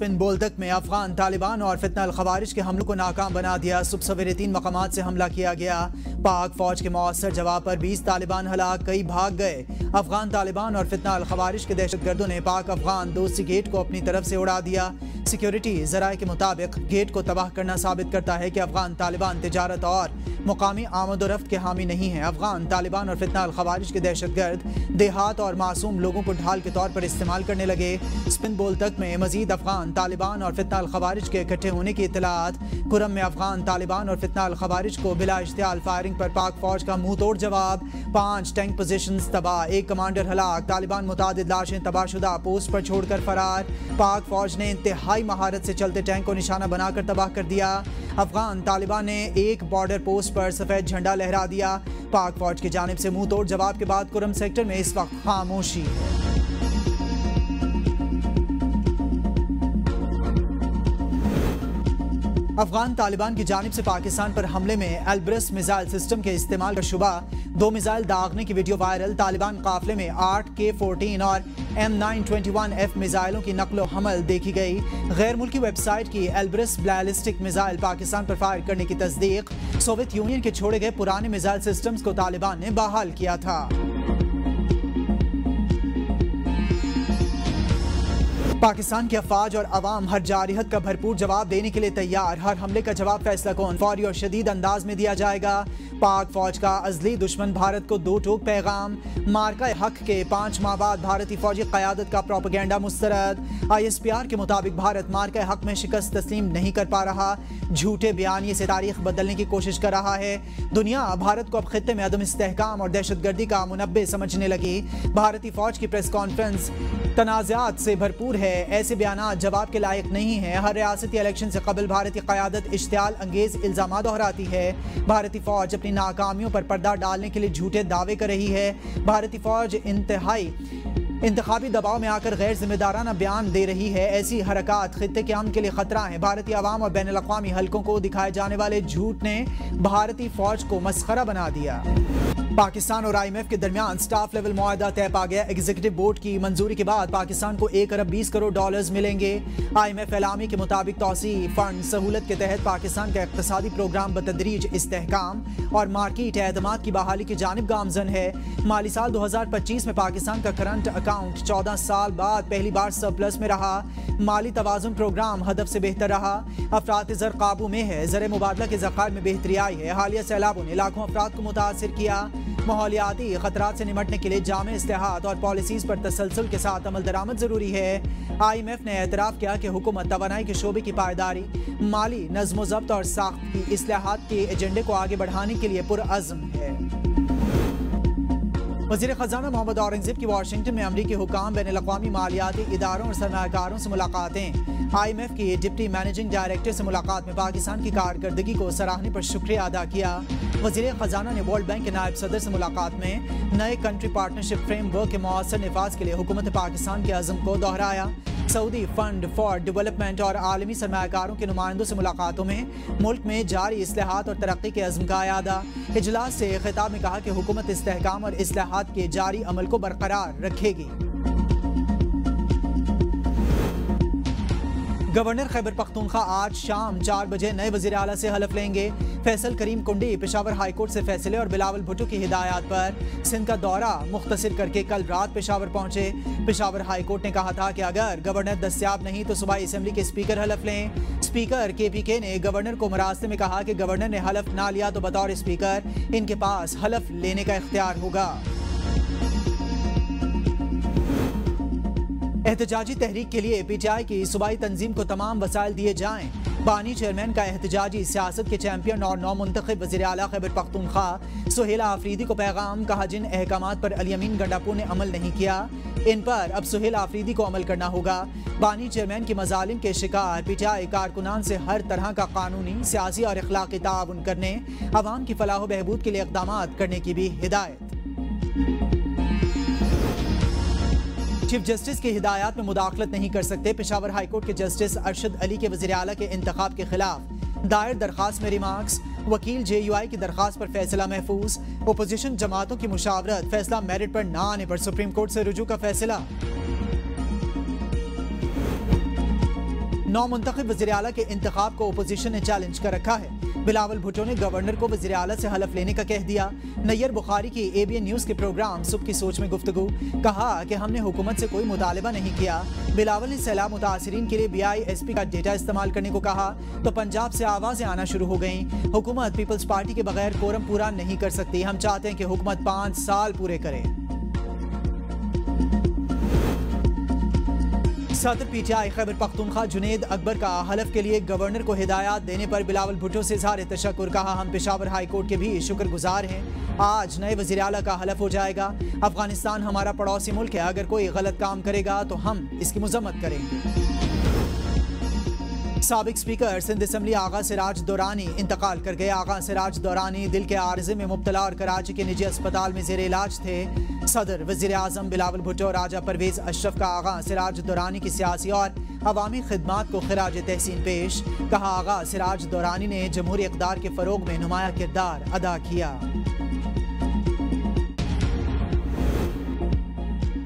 Spin बोल्दक में अफगान तालिबान और फितना अल खवारिज के हमलों को नाकाम बना दिया। सुबह सवेरे 3 मकामात से हमला किया गया। पाक फौज के मौसर जवाब पर 20 तालिबान हलाक, कई भाग गए। अफगान तालिबान और फितना अल खवारिज के दहशतगर्दों ने पाक अफगान दोस्ती गेट को अपनी तरफ से उड़ा दिया। सिक्योरिटी जराये के मुताबिक गेट को तबाह करना साबित करता है कि अफगान तालिबान तिजारत और मुकामी आमदोरफ्त के हामी नहीं है। अफगान तालिबान और फितना अल खवारिज के दहशतगर्द देहात और मासूम लोगों को ढाल के तौर पर इस्तेमाल करने लगे। स्पिन बोल्दक में मजीद अफगान तालिबान और फितना अल खवारिज के इकट्ठे होने की इतलात। कुरम में अफगान तालिबान और फितना अल खवारिज को बिला इश्तियाल फायरिंग पर पाक फौज का मुंह तोड़ जवाब। 5 टैंक पोजीशंस तबाह, 1 कमांडर हलाक। तालिबान मुतादिद लाशें तबाहशुदा पोस्ट पर छोड़कर फरार। पाक फौज ने इंतहाई महारत से चलते टैंक को निशाना बनाकर तबाह कर दिया। अफगान तालिबान ने एक बॉर्डर पोस्ट पर सफेद झंडा लहरा दिया। पाक फौज की जानिब से मुंह तोड़ जवाब के बाद कुरम सेक्टर में इस वक्त खामोशी है। अफगान तालिबान की जानिब से पाकिस्तान पर हमले में एल्ब्रस मिसाइल सिस्टम के इस्तेमाल का शुबा। 2 मिसाइल दागने की वीडियो वायरल। तालिबान काफिले में 8 K-14 और M921F मिसाइलों की नकलो हमल देखी गई। गैर मुल्की वेबसाइट की एल्ब्रस बैलिस्टिक मिसाइल पाकिस्तान पर फायर करने की तस्दीक। सोवियत यूनियन के छोड़े गए पुराने मिसाइल सिस्टम्स को तालिबान ने बहाल किया था। पाकिस्तान की अफवाज और अवाम हर जारिहत का भरपूर जवाब देने के लिए तैयार। हर हमले का जवाब फैसला कौन फौरी और शदीद अंदाज में दिया जाएगा। पाक फौज का अजली दुश्मन भारत को 2 टोक पैगाम। मार्का हक के 5 माह बाद भारतीय फौजी क़यादत का प्रोपेगेंडा मुस्तरद। ISPR के मुताबिक भारत मार्का हक में शिकस्त तस्लीम नहीं कर पा रहा। झूठे बयानिए से तारीख बदलने की कोशिश कर रहा है। दुनिया भारत को अब खित्ते में अदम इस्तेहकाम और दहशतगर्दी का मुनब्बे समझने लगी। भारतीय फौज की प्रेस कॉन्फ्रेंस तनाज़ात से भरपूर है। ऐसे बयानात जवाब के लायक नहीं है। हर रियासती इलेक्शन से कबल भारतीय क़यादत इश्तियाल अंगेज इल्ज़ामात दोहराती है। भारतीय फौज अपनी नाकामियों पर पर्दा डालने के लिए झूठे दावे कर रही है। भारतीय फौज इंतखाबी दबाव में आकर गैर जिम्मेदाराना बयान दे रही है। ऐसी हरकत खित्ते के अमन के लिए खतरा है। भारतीय अवाम और बैनुल अक़वामी हलकों को दिखाए जाने वाले झूठ ने भारतीय फौज को मस्खरा बना दिया। पाकिस्तान और IMF के दरमियान स्टाफ लेवल मुआहदा तय पा गया। एग्जीक्यूटिव बोर्ड की मंजूरी के बाद पाकिस्तान को 1 अरब 20 करोड़ डॉलर्स मिलेंगे। IMF एलामी के मुताबिक तौसी फंड सहूलत के तहत पाकिस्तान का इक़्तिसादी प्रोग्राम बतदरीज इस्तेहकाम और मार्केट एतमाद की बहाली की जानिब गामजन है। माली साल 2025 में पाकिस्तान का करंट अकाउंट 14 साल बाद पहली बार सरप्लस में रहा। माली तवाज़ुन प्रोग्राम हदफ से बेहतर रहा। अफरात ज़र काबू में है। ज़र मुबादला के ज़खायर में बेहतरी आई है। हालिया सैलाबों ने लाखों अफराद को मुतासिर किया। माहौलियाती खतरात से निमटने के लिए जामे इस्तेहाद और पॉलिसीज पर तसलसल के साथ अमल दरामद जरूरी है। IMF ने एतराफ़ किया कि हुकूमत तवानाई के शोबे की पायदारी, माली नज़्म ज़ब्त और साख्त की इस्लाहात के एजेंडे को आगे बढ़ाने के लिए पुरअज़्म है। वज़ीर ख़ज़ाना मोहम्मद औरंगज़ेब की वाशिंगटन में अमरीकी हुकाम, बैनुल अक़वामी मालियाती इदारों और सरमायाकारों से मुलाकातें। IMF की डिप्टी मैनेजिंग डायरेक्टर से मुलाकात में पाकिस्तान की कारकर्दगी को सराहने पर शुक्रिया अदा किया। वज़ीर ख़ज़ाना ने वर्ल्ड बैंक के नायब सदर से मुलाकात में नए कंट्री पार्टनरशिप फ्रेमवर्क के मौसर निफाज के लिए हुकूमत पाकिस्तान के अज़म को दोहराया। सऊदी फंड फॉर डेवलपमेंट और आलमी सरमायाकारों के नुमाइंदों से मुलाकातों में मुल्क में जारी इस्लाहात और तरक्की के अज़्म का यादा। इजलास से खिताब में कहा कि हुकूमत इस्तेहकाम और इस्लाहात के जारी अमल को बरकरार रखेगी। गवर्नर खैबर पख्तूनख्वा आज शाम 4 बजे नए वज़ीर आला से हलफ लेंगे। फैसल करीम कुंडी पेशावर हाईकोर्ट से फैसले और बिलावल भुट्टो की हिदायत पर सिंध का दौरा मुख्तसर करके कल रात पेशावर पहुंचे। पेशावर हाईकोर्ट ने कहा था कि अगर गवर्नर दस्तियाब नहीं तो सूबाई असम्बली के स्पीकर हलफ लें। स्पीकर KPK ने गवर्नर को मरास्ते में कहा कि गवर्नर ने हलफ ना लिया तो बतौर स्पीकर इनके पास हलफ लेने का इख्तियार होगा। एहतजाजी तहरीक के लिए PTI की सूबाई तंजीम को तमाम वसाइल दिए जाएं। बानी चेयरमैन का एहतजाजी सियासत के चैंपियन और नौ मुंतखब वज़ीर आला खैबर पख्तूनख्वा सुहेला आफरीदी को पैगाम। कहा जिन अहकामात पर अली अमीन गंडापुर ने अमल नहीं किया इन पर अब सुहेला आफरीदी को अमल करना होगा। बानी चेयरमैन की मजालिम के शिकार PTI कारकुनान से हर तरह का कानूनी, सियासी और अखलाकी ताउन करने, अवाम की फलाह बहबूद के लिए इक़दामात करने की भी हिदायत। चीफ जस्टिस की हिदायत में मुदाखलत नहीं कर सकते। पेशावर हाईकोर्ट के जस्टिस अरशद अली के वज़ीर आला के इंतखाब के खिलाफ दायर दरखास्त में रिमार्क्स। वकील JUI की दरखास्त पर फैसला महफूज। ओपोजिशन जमातों की मुशावरत, फैसला मेरिट पर ना आने पर सुप्रीम कोर्ट से रुजू का फैसला। 9 मुंतखब वज़ीर आला के इंतखाब को अपोजिशन ने चैलेंज कर रखा है। बिलावल भुट्टो ने गवर्नर को वज़ीर आला से हलफ लेने का कह दिया। नैयर बुखारी की ABN न्यूज़ के प्रोग्राम सुबह की सोच में गुफ्तगू, कहा कि हमने हुकूमत से कोई मुतालिबा नहीं किया। बिलावल ने सैलाब मुतासिरीन के लिए BISP का डेटा इस्तेमाल करने को कहा तो पंजाब से आवाज़ें आना शुरू हो गईं। हुकूमत पीपल्स पार्टी के बगैर कोरम पूरा नहीं कर सकती। हम चाहते हैं कि हुकूमत 5 साल पूरे करे। सदर PTI खैबर पख्तूनख्वा जुनेद अकबर का हलफ के लिए गवर्नर को हिदायत देने पर बिलावल भुट्टो से इज़हार तशक्कुर, कहा हम पेशावर हाई कोर्ट के भी शुक्रगुजार हैं। आज नए वज़ीर आला का हलफ हो जाएगा। अफगानिस्तान हमारा पड़ोसी मुल्क है, अगर कोई गलत काम करेगा तो हम इसकी मजम्मत करेंगे। साबिक स्पीकर सिंध असम्बली आगा सिराज दौरानी इंतकाल कर गए। आगा सिराज दौरानी दिल के आर्जे में मुब्तला और कराची के निजी अस्पताल में जेर इलाज थे। सदर वज़ीर आज़म बिलावल भुट्टो और राजा परवेज अशरफ का आगा सिराज दौरानी की सियासी और अवामी खिदमात को खिराज तहसीन पेश, कहा आगा सिराज दौरानी ने जमहूरी इक़्तिदार के फ़रोग़ में नुमाया किरदार अदा किया।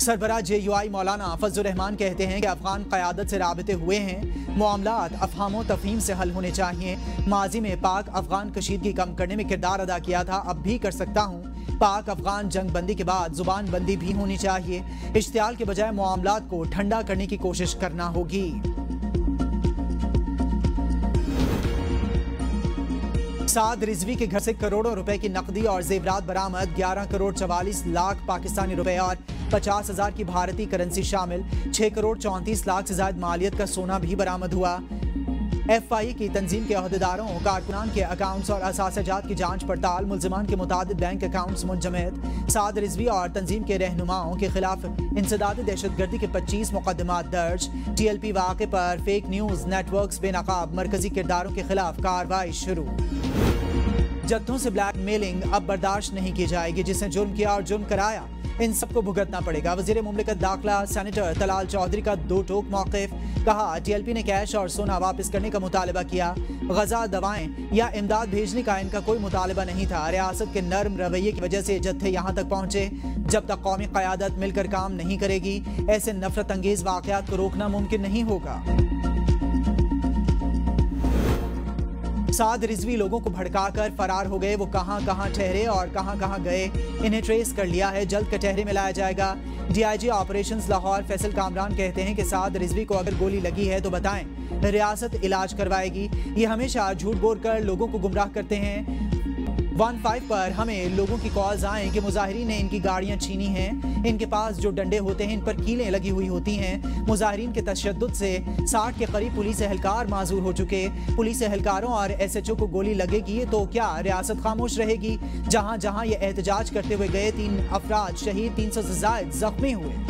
सरबराह JUI मौलाना फजलुर रहमान कहते हैं कि अफगान क़यादत से राबते हुए हैं, मामलात अफ़हाम व तफ़हीम से हल होने चाहिए। माजी में पाक अफगान कशीदगी कम करने में किरदार अदा किया था, अब भी कर सकता हूँ। पाक अफगान जंग बंदी के बाद जुबान बंदी भी होनी चाहिए। इश्तियाल के बजाय मामलात को ठंडा करने की कोशिश करना होगी। साद रिजवी के घर से करोड़ों रुपए की नकदी और जेवरात बरामद। 11 करोड़ 44 लाख पाकिस्तानी रुपए और 50,000 की भारतीय करेंसी शामिल। 6 करोड़ 34 लाख से ज्यादा मालियत का सोना भी बरामद हुआ। FI की तंजीम के अहदेदारों कारकुनान के अकाउंट्स और असासजात की जांच पड़ताल। मुल्जिमान के मुताबिक बैंक अकाउंट्स मुंजमद। साद रिजवी और तंजीम के रहनुमाओं के खिलाफ इंसदाद दहशतगर्दी के 25 मुकदमात दर्ज। TLP वाक़े पर फेक न्यूज़ नेटवर्क्स बेनकाब मरकजी किरदारों के खिलाफ कार्रवाई शुरू। जत्थों से ब्लैकमेलिंग अब बर्दाश्त नहीं की जाएगी। जिसने जुर्म किया और जुर्म कराया इन सबको भुगतना पड़ेगा। वज़ीर मुमलिकत दाखिला सेनेटर तलाल चौधरी का दो टोक मौक़िफ़, कहा TLP ने कैश और सोना वापस करने का मुतालबा किया। गजा दवाएं या इमदाद भेजने का इनका कोई मुतालबा नहीं था। रियासत के नर्म रवैये की वजह से जत्थे यहाँ तक पहुँचे। जब तक कौमी क़यादत मिलकर काम नहीं करेगी, ऐसे नफरत अंगेज वाक़यात को रोकना मुमकिन नहीं होगा। साद रिजवी लोगों को भड़काकर फरार हो गए। वो कहां कहां ठहरे और कहां कहां गए, इन्हें ट्रेस कर लिया है। जल्द कटहरे में लाया जाएगा। DIG ऑपरेशंस लाहौर फैसल कामरान कहते हैं कि साद रिजवी को अगर गोली लगी है तो बताएं, रियासत इलाज करवाएगी। ये हमेशा झूठ बोलकर लोगों को गुमराह करते हैं। 15 पर हमें लोगों की कॉल्स आए कि मुजाहिरीन ने इनकी गाड़ियां छीनी हैं। इनके पास जो डंडे होते हैं इन पर कीलें लगी हुई होती हैं। मुजाहिरीन के तशद्दुद से 60 के करीब पुलिस एहलकार माजूर हो चुके। पुलिस एहलकारों और SHO को गोली लगेगी तो क्या रियासत खामोश रहेगी? जहां जहां ये एहतजाज करते हुए गए 3 अफराद शहीद, 300 से ज्यादा जख्मी हुए।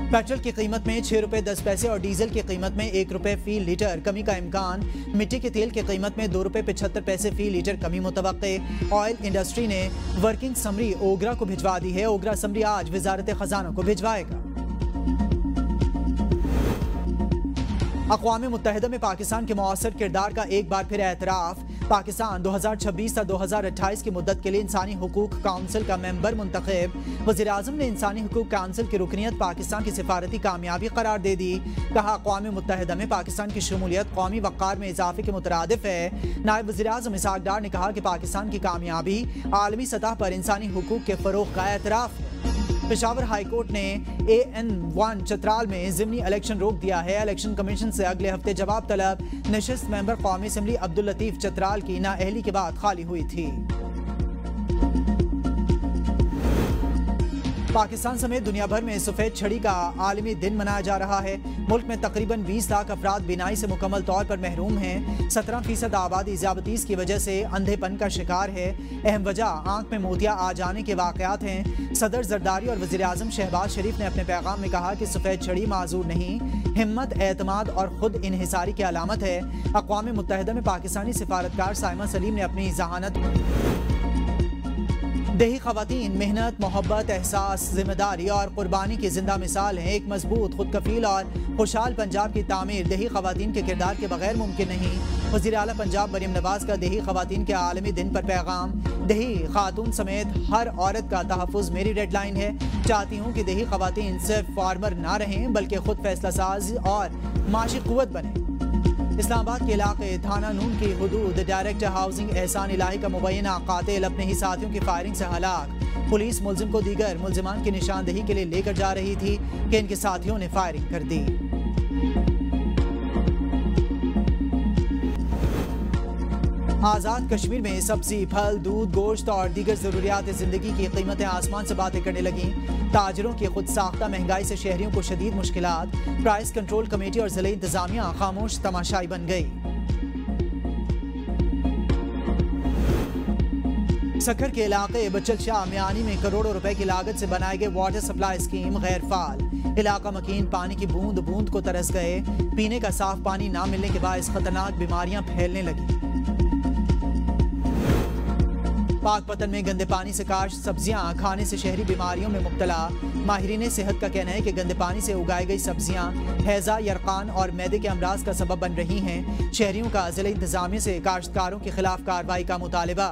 पेट्रोल की कीमत में 6 रुपए 10 पैसे और डीजल की कीमत में 1 रुपए फी लीटर कमी का इम्कान। मिट्टी के तेल की कीमत में 2 रुपए 75 पैसे फी लीटर कमी मुतवक्के। ऑयल इंडस्ट्री ने वर्किंग समरी ओगरा को भिजवा दी है। ओगरा समरी आज वजारत खजाना को भिजवाएगा। अक़वाम मुत्तहिदा में पाकिस्तान के मौसर किरदार का एक बार फिर एतराफ़। पाकिस्तान 2026 से 2028 की मुद्दत के लिए इंसानी हुकूक काउंसिल का मेंबर मुंतखब। वज़ीर आज़म ने इंसानी हुकूक काउंसिल की रुकनियत पाकिस्तान की सिफारती कामयाबी करार दे दी। कहा अक़वाम मुत्तहिदा में पाकिस्तान की शमूलियत कौमी वक़ार में इजाफे के मुतरादिफ है। नायब वज़ीर आज़म इसहाक़ डार ने कहा कि पाकिस्तान की कामयाबी आलमी सतह पर इंसानी हुकूक के फ़रोग़ का एतराफ़ है। पेशावर हाई कोर्ट ने AN1 चतराल में ज़िमनी इलेक्शन रोक दिया है। इलेक्शन कमीशन से अगले हफ्ते जवाब तलब। नशिस्त मेंबर कौमी असम्बली अब्दुल लतीफ़ चतराल की नाअहली के बाद खाली हुई थी। पाकिस्तान समेत दुनिया भर में सफ़ेद छड़ी का आलमी दिन मनाया जा रहा है। मुल्क में तकरीबन 20 लाख अफराद बीनाई से मुकम्मल तौर पर महरूम हैं। 17% आबादी ज़ियादतीज़ की वजह से अंधेपन का शिकार है। अहम वजह आंख में मोतिया आ जाने के वाक़यात हैं। सदर जरदारी और वज़ीर आज़म शहबाज शरीफ ने अपने पैगाम में कहा कि सफ़ेद छड़ी माजूर नहीं, हिम्मत, एतमाद और खुद इन्हिसारी की अलामत है। अक़वाम मुत्तहिदा में पाकिस्तानी सिफारतकार साइमा सलीम ने अपनी ज़हानत देही खवातीन मेहनत, मोहब्बत, एहसास, जिम्मेदारी और कुर्बानी की जिंदा मिसाल हैं। एक मजबूत, खुदकफील और खुशहाल पंजाब की तामीर देही खवातीन के किरदार के बगैर मुमकिन नहीं। वज़ीर आला पंजाब मरियम नवाज का देही खवातीन के आलमी दिन पर पैगाम। देही खातून समेत हर औरत का तहफ़्फ़ुज़ मेरी रेड लाइन है। चाहती हूँ कि देही खवातीन सिर्फ फार्मर ना रहें बल्कि खुद फैसला साज और माशी कुव्वत बने। इस्लामाबाद के इलाके थाना नून की हुदूद डायरेक्टर हाउसिंग एहसान इलाही का मुबैना कातिल अपने ही साथियों की फायरिंग से हलाक। पुलिस मुलजिम को दीगर मुलजिमान की निशानदेही के लिए लेकर जा रही थी कि इनके साथियों ने फायरिंग कर दी। आज़ाद कश्मीर में सब्जी, फल, दूध, गोश्त और दीगर ज़रूरियात ज़िंदगी की कीमतें आसमान से बातें करने लगीं। ताजरों की खुद साख्ता महंगाई से शहरियों को शदीद मुश्किलात। प्राइस कंट्रोल कमेटी और ज़िले इंतजामिया खामोश तमाशाई बन गई। सखर के इलाके बच्चल शाह मियानी में करोड़ों रुपए की लागत से बनाए गए वाटर सप्लाई स्कीम गैर फाल। इलाका मकीन पानी की बूंद बूंद को तरस गए। पीने का साफ पानी ना मिलने के बायस खतरनाक बीमारियां फैलने लगी। पाकपतन में गंदे पानी से काश सब्जियां खाने से शहरी बीमारियों में मुब्तला। माहिरीन सेहत का कहना है कि गंदे पानी से उगाई गई सब्जियां हैजा, यरकान और मैदे के अमराज का सबब बन रही हैं। शहरियों का जिला इंतजामिया से काश्तकारों के खिलाफ कार्रवाई का मुतालबा।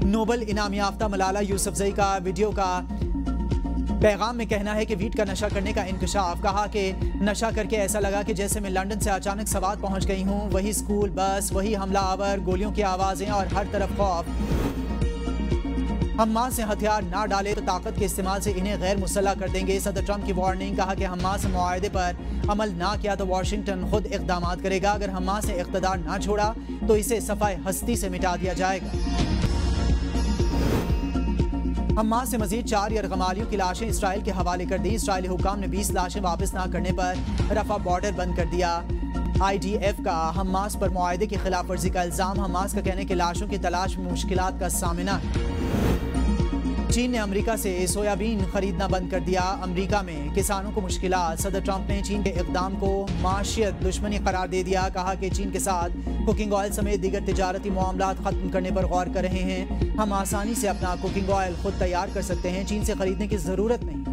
नोबल इनाम याफ्ता मलाला यूसुफजई का वीडियो का पैगाम में कहना है कि वीट का नशा करने का इंकशाफ। कहा कि नशा करके ऐसा लगा कि जैसे मैं लंदन से अचानक सवात पहुंच गई हूं। वही स्कूल बस, वही हमलावर, गोलियों की आवाजें और हर तरफ खौफ। हमास से हथियार ना डाले तो ताकत के इस्तेमाल से इन्हें गैर मुसल्लह कर देंगे। सदर ट्रंप की वार्निंग। कहा कि हमास से मुआहदे पर अमल ना किया तो वाशिंगटन खुद इक़दामात करेगा। अगर हमास ने इक़्तिदार ना छोड़ा तो इसे सफ़ाए हस्ती से मिटा दिया जाएगा। हमास से मजीद 4 यरगमालियों की लाशें इसराइल के हवाले कर दी। इसराइली हुकाम ने 20 लाशें वापस ना करने पर रफा बॉर्डर बंद कर दिया। IDF का हमास पर मुआहदे की खिलाफ वर्जी का इल्जाम। हमास का कहना है कि लाशों की तलाश में मुश्किलात का सामना। चीन ने अमेरिका से सोयाबीन खरीदना बंद कर दिया। अमेरिका में किसानों को मुश्किलात। सदर ट्रंप ने चीन के इक़दाम को माशियत दुश्मनी करार दे दिया। कहा कि चीन के साथ कुकिंग ऑयल समेत दीगर तिजारती मामलात खत्म करने पर गौर कर रहे हैं। हम आसानी से अपना कुकिंग ऑयल खुद तैयार कर सकते हैं। चीन से खरीदने की जरूरत नहीं।